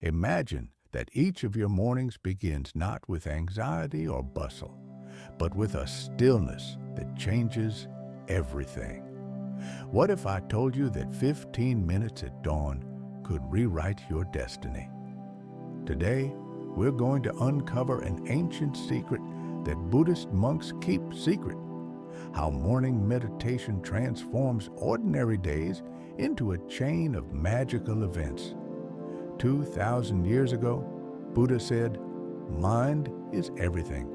Imagine that each of your mornings begins not with anxiety or bustle, but with a stillness that changes everything. What if I told you that 15 minutes at dawn could rewrite your destiny? Today, we're going to uncover an ancient secret that Buddhist monks keep secret: how morning meditation transforms ordinary days into a chain of magical events. 2,000 years ago, Buddha said, "Mind is everything.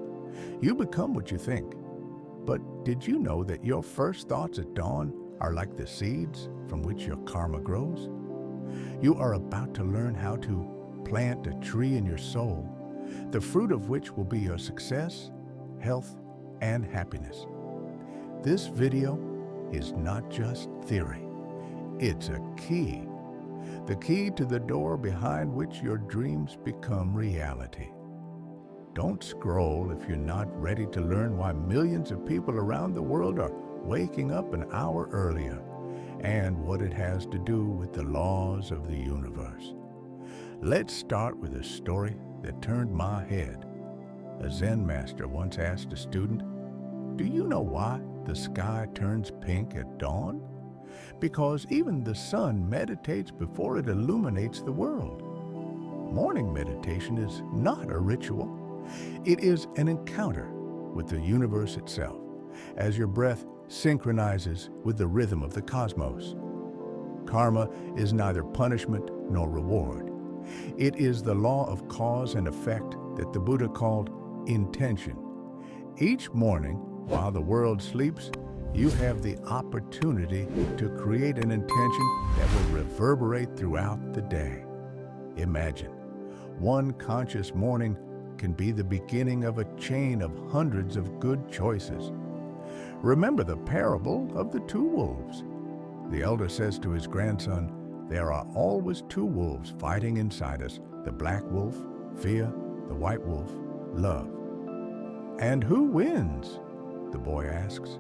You become what you think." But did you know that your first thoughts at dawn are like the seeds from which your karma grows? You are about to learn how to plant a tree in your soul, the fruit of which will be your success, health, and happiness. This video is not just theory. It's a key. The key to the door behind which your dreams become reality. Don't scroll if you're not ready to learn why millions of people around the world are waking up an hour earlier and what it has to do with the laws of the universe. Let's start with a story that turned my head. A Zen master once asked a student, "Do you know why the sky turns pink at dawn?" Because even the sun meditates before it illuminates the world. Morning meditation is not a ritual. It is an encounter with the universe itself, as your breath synchronizes with the rhythm of the cosmos. Karma is neither punishment nor reward. It is the law of cause and effect that the Buddha called intention. Each morning, while the world sleeps, you have the opportunity to create an intention that will reverberate throughout the day. Imagine, one conscious morning can be the beginning of a chain of hundreds of good choices. Remember the parable of the two wolves. The elder says to his grandson, "There are always two wolves fighting inside us, the black wolf, fear, the white wolf, love." "And who wins?" the boy asks.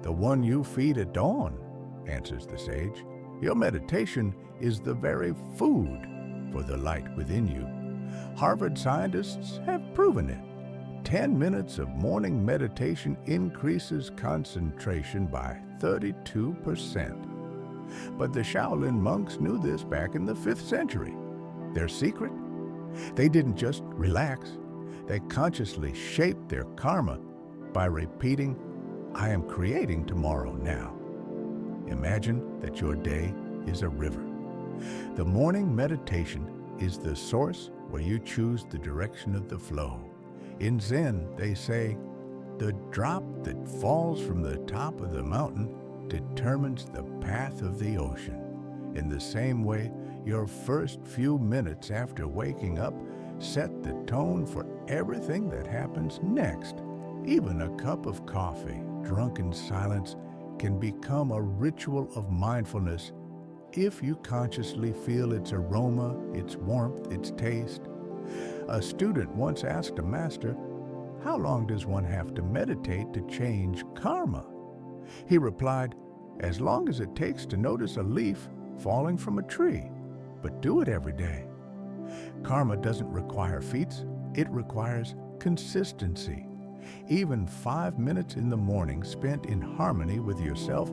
"The one you feed at dawn," answers the sage. "Your meditation is the very food for the light within you. Harvard scientists have proven it. 10 minutes of morning meditation increases concentration by 32%. But the Shaolin monks knew this back in the 5th century. Their secret? They didn't just relax. They consciously shaped their karma by repeating, "I am creating tomorrow now." Imagine that your day is a river. The morning meditation is the source where you choose the direction of the flow. In Zen, they say, "The drop that falls from the top of the mountain determines the path of the ocean." In the same way, your first few minutes after waking up set the tone for everything that happens next. Even a cup of coffee, drunk in silence, can become a ritual of mindfulness if you consciously feel its aroma, its warmth, its taste. A student once asked a master, "How long does one have to meditate to change karma?" He replied, "As long as it takes to notice a leaf falling from a tree, but do it every day." Karma doesn't require feats, it requires consistency. Even 5 minutes in the morning spent in harmony with yourself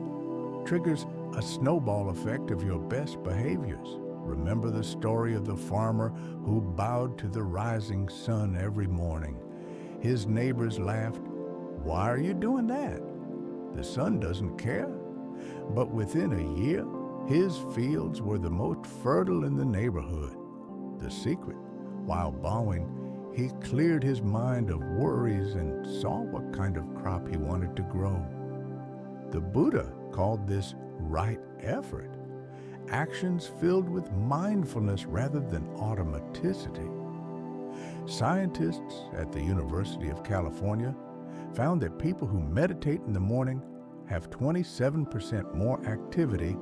triggers a snowball effect of your best behaviors. Remember the story of the farmer who bowed to the rising sun every morning. His neighbors laughed, "Why are you doing that? The sun doesn't care." But within a year, his fields were the most fertile in the neighborhood. The secret, while bowing, he cleared his mind of worries and saw what kind of crop he wanted to grow. The Buddha called this right effort, actions filled with mindfulness rather than automaticity. Scientists at the University of California found that people who meditate in the morning have 27% more activity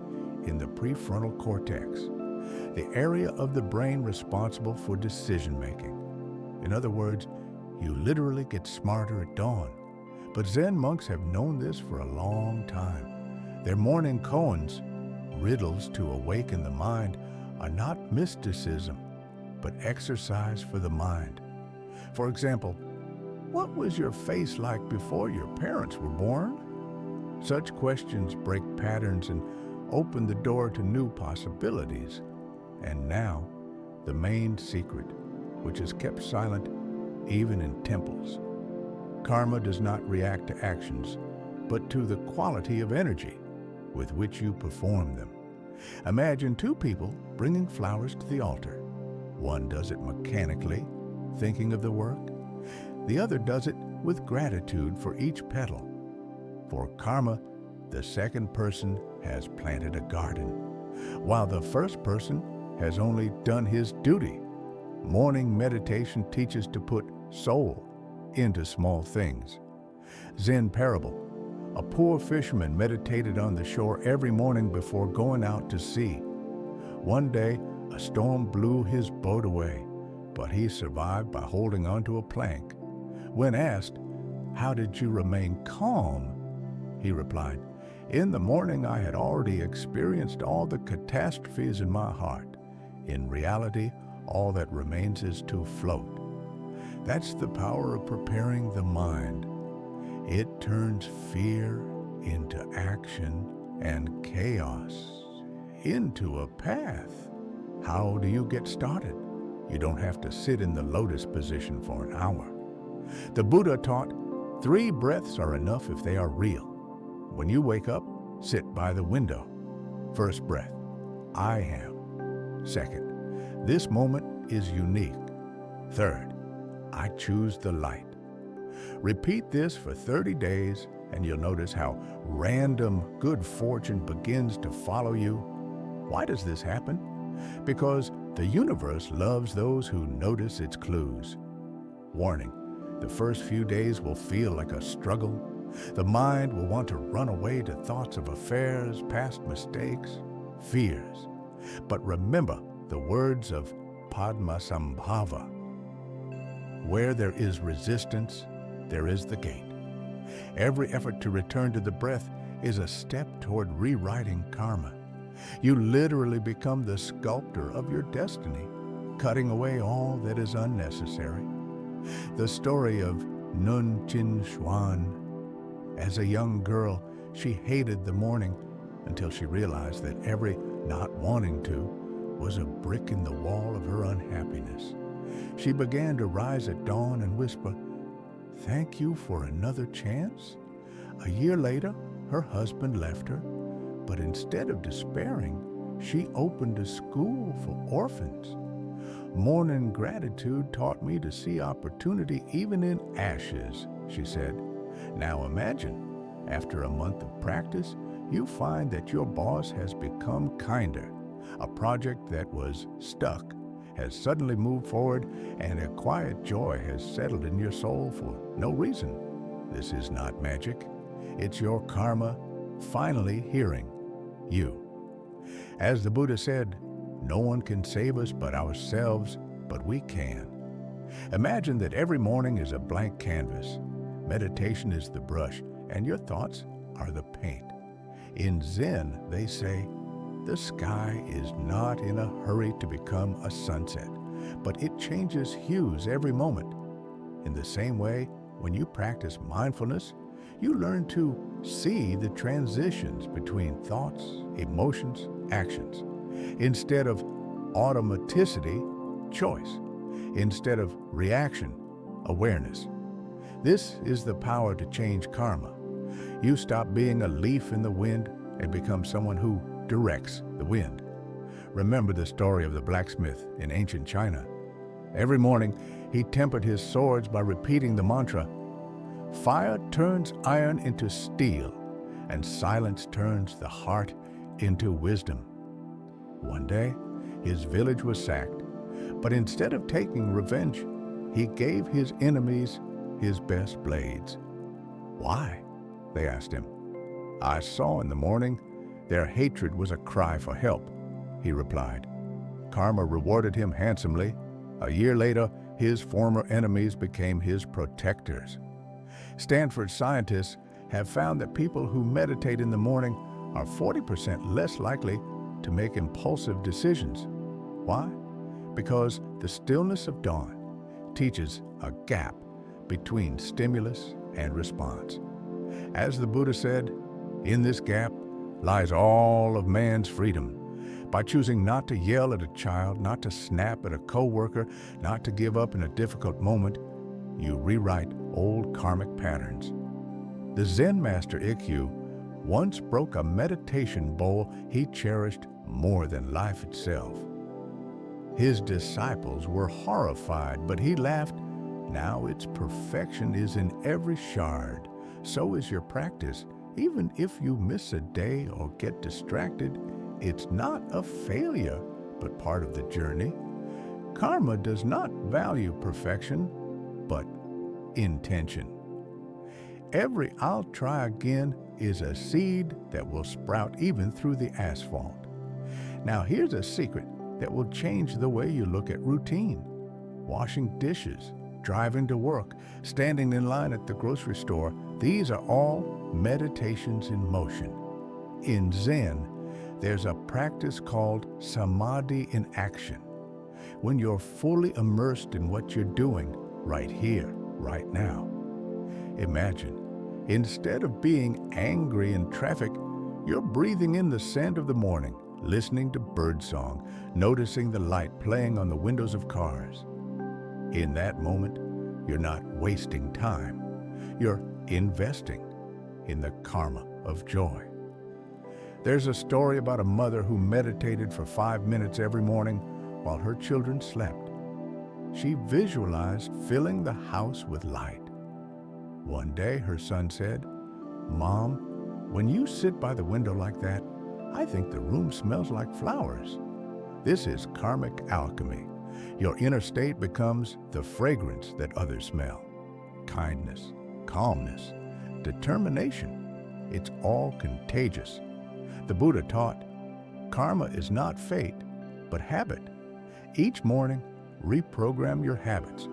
in the prefrontal cortex, the area of the brain responsible for decision-making. In other words, you literally get smarter at dawn. But Zen monks have known this for a long time. Their morning koans, riddles to awaken the mind, are not mysticism. but exercise for the mind. For example, what was your face like before your parents were born? Such questions break patterns and open the door to new possibilities. And now, the main secret, which is kept silent even in temples. Karma does not react to actions, but to the quality of energy with which you perform them. Imagine two people bringing flowers to the altar. One does it mechanically, thinking of the work. The other does it with gratitude for each petal. For karma, the second person has planted a garden, while the first person has only done his duty. Morning meditation teaches to put soul into small things. Zen parable. A poor fisherman meditated on the shore every morning before going out to sea. One day, a storm blew his boat away, but he survived by holding onto a plank. When asked, "How did you remain calm?" he replied, "In the morning I had already experienced all the catastrophes in my heart. In reality, all that remains is to float." That's the power of preparing the mind. It turns fear into action and chaos into a path. How do you get started? You don't have to sit in the lotus position for an hour. The Buddha taught 3 breaths are enough if they are real. When you wake up, sit by the window. First breath, I am. Second, this moment is unique. Third, I choose the light. Repeat this for 30 days and you'll notice how random good fortune begins to follow you. Why does this happen? Because the universe loves those who notice its clues. Warning, the first few days will feel like a struggle. The mind will want to run away to thoughts of affairs, past mistakes, fears. But remember the words of Padmasambhava. Where there is resistance, there is the gate. Every effort to return to the breath is a step toward rewriting karma. You literally become the sculptor of your destiny, cutting away all that is unnecessary. The story of Nun Chin Xuan. As a young girl, she hated the morning until she realized that every not wanting to was a brick in the wall of her unhappiness. She began to rise at dawn and whisper, "Thank you for another chance." A year later, her husband left her, but instead of despairing, she opened a school for orphans. Morning gratitude taught me to see opportunity even in ashes, she said. Now imagine, after a month of practice, you find that your boss has become kinder. A project that was stuck has suddenly moved forward, and a quiet joy has settled in your soul for no reason. This is not magic. It's your karma finally hearing you. As the Buddha said, no one can save us but ourselves, but we can. Imagine that every morning is a blank canvas. Meditation is the brush, and your thoughts are the paint. In Zen, they say, the sky is not in a hurry to become a sunset, but it changes hues every moment. In the same way, when you practice mindfulness, you learn to see the transitions between thoughts, emotions, actions. Instead of automaticity, choice. Instead of reaction, awareness. This is the power to change karma. You stop being a leaf in the wind and become someone who directs the wind. Remember the story of the blacksmith in ancient China. Every morning, he tempered his swords by repeating the mantra, "Fire turns iron into steel, and silence turns the heart into wisdom." One day, his village was sacked, but instead of taking revenge, he gave his enemies his best blades. "Why?" they asked him. "I saw in the morning their hatred was a cry for help," he replied. Karma rewarded him handsomely. A year later, his former enemies became his protectors. Stanford scientists have found that people who meditate in the morning are 40% less likely to make impulsive decisions. Why? because the stillness of dawn teaches a gap between stimulus and response. As the Buddha said, in this gap lies all of man's freedom. By choosing not to yell at a child, not to snap at a coworker, not to give up in a difficult moment, you rewrite old karmic patterns. The Zen master Ikkyu once broke a meditation bowl he cherished more than life itself. His disciples were horrified, but he laughed. Now its perfection is in every shard. So is your practice. Even if you miss a day or get distracted, it's not a failure, but part of the journey. Karma does not value perfection, but intention. Every "I'll try again" is a seed that will sprout even through the asphalt. Now here's a secret that will change the way you look at routine. Washing dishes, driving to work, standing in line at the grocery store, these are all meditations in motion. In Zen, there's a practice called samadhi in action. When you're fully immersed in what you're doing right here, right now. Imagine, instead of being angry in traffic, you're breathing in the scent of the morning, listening to birdsong, noticing the light playing on the windows of cars. In that moment, you're not wasting time. You're investing in the karma of joy. There's a story about a mother who meditated for 5 minutes every morning while her children slept. She visualized filling the house with light. One day, her son said, "Mom, when you sit by the window like that, I think the room smells like flowers." This is karmic alchemy. Your inner state becomes the fragrance that others smell. Kindness, calmness, determination. It's all contagious. The Buddha taught, karma is not fate, but habit. Each morning, reprogram your habits.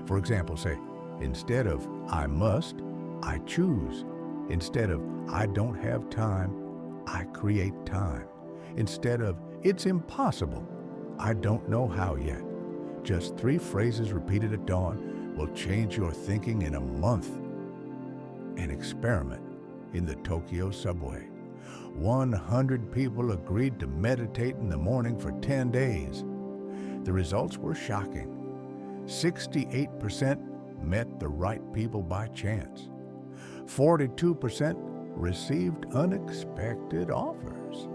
For example, say, instead of "I must," I choose. Instead of "I don't have time," I create time. Instead of "it's impossible," I don't know how yet. Just 3 phrases repeated at dawn will change your thinking in a month. An experiment in the Tokyo subway. 100 people agreed to meditate in the morning for 10 days. The results were shocking. 68% met the right people by chance. 42% received unexpected offers.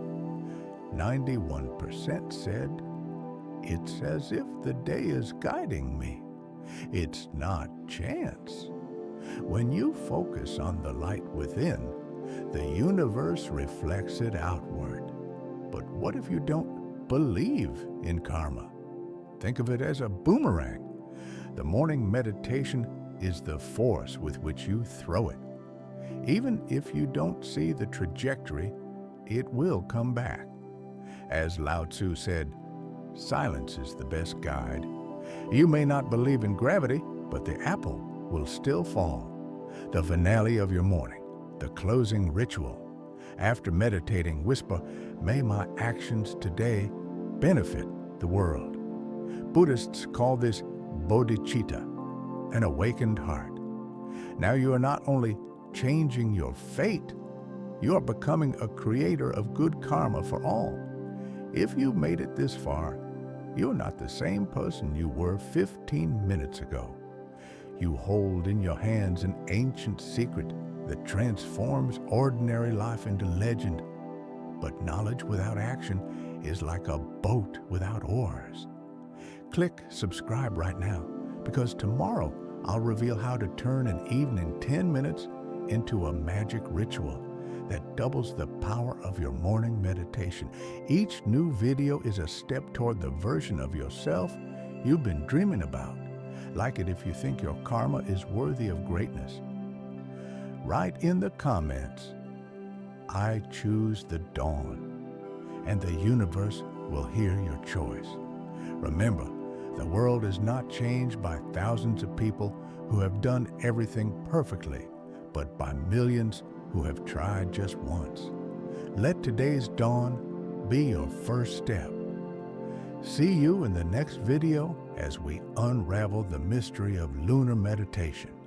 91% said, "It's as if the day is guiding me." It's not chance. When you focus on the light within, the universe reflects it outward. But what if you don't believe in karma? Think of it as a boomerang. The morning meditation is the force with which you throw it. Even if you don't see the trajectory, it will come back. As Lao Tzu said, silence is the best guide. You may not believe in gravity, but the apple will still fall. The finale of your morning, the closing ritual. After meditating, whisper, "May my actions today benefit the world." Buddhists call this bodhicitta, an awakened heart. Now you are not only changing your fate, you are becoming a creator of good karma for all. If you made it this far, you're not the same person you were 15 minutes ago. You hold in your hands an ancient secret that transforms ordinary life into legend. But knowledge without action is like a boat without oars. Click subscribe right now, because tomorrow I'll reveal how to turn an evening 10 minutes into a magic ritual that doubles the power of your morning meditation. Each new video is a step toward the version of yourself you've been dreaming about. Like it if you think your karma is worthy of greatness. Write in the comments, "I choose the dawn," and the universe will hear your choice. Remember, the world is not changed by thousands of people who have done everything perfectly, but by millions who have tried just once. Let today's dawn be your first step. See you in the next video as we unravel the mystery of lunar meditation.